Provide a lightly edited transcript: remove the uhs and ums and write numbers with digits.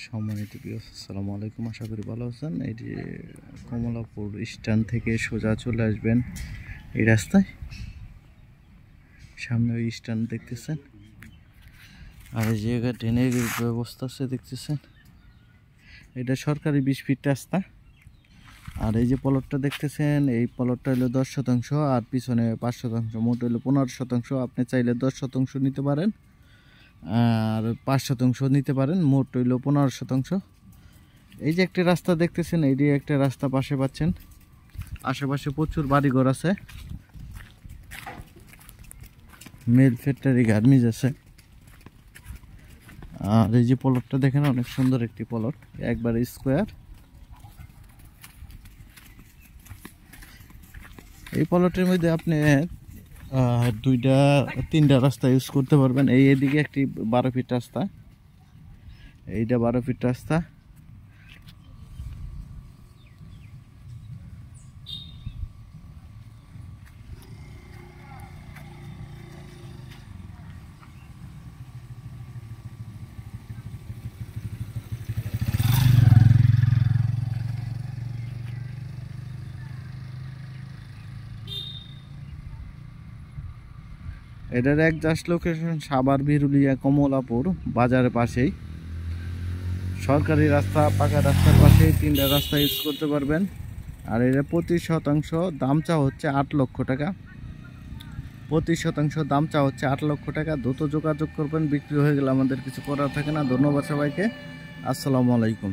সম্মানিত ভিউয়ার্স, আসসালামু আলাইকুম। আশা করি ভালো আছেন। এই যে কমলাপুর স্ট্যান্ড থেকে সোজা চলে আসবেন এই রাস্তায়, সামনে ওই স্ট্যান্ড দেখতেছেন, আর এই জায়গা ট্রেনের ব্যবস্থা আছে দেখতেছেন। এটা সরকারি 20 ফিট রাস্তা। আর এই যে প্লটটা দেখতেছেন, এই প্লটটা হলো 10%, আর পিছনে 5%, মোট হলো 15%। আপনি চাইলে 10% নিতে পারেন আর 5% নিতে পারেন, মোট হইল 15%। এই যে একটা রাস্তা দেখতেছেন, এই যে একটা রাস্তা পাশে পাচ্ছেন, আশেপাশে প্রচুর বাড়িঘর আছে, মিল ফ্যাক্টরি গার্মেন্টস আছে। আর এই যে প্লটটা দেখেন, অনেক সুন্দর একটি প্লট, একবার স্কোয়ার। এই প্লটের মধ্যে আপনি 2-3টা রাস্তা ইউজ করতে পারবেন। এইদিকে একটি 12 ফিট রাস্তা, এইটা 12 ফিট রাস্তা। এটার একজাস্ট লোকেশন সাভার বিরুলিয়া কমলাপুর বাজারের পাশেই। সরকারি রাস্তা, পাকা রাস্তার পাশেই 3টা রাস্তা ইউজ করতে পারবেন। আর এটা প্রতি শতাংশ দাম চা হচ্ছে 8 লক্ষ টাকা। প্রতি শতাংশ দাম চা হচ্ছে 8 লক্ষ টাকা। দ্রুত যোগাযোগ করবেন, বিক্রি হয়ে গেলে আমাদের কিছু করার থাকে না। ধন্যবাদ সবাইকে, আসসালামু আলাইকুম।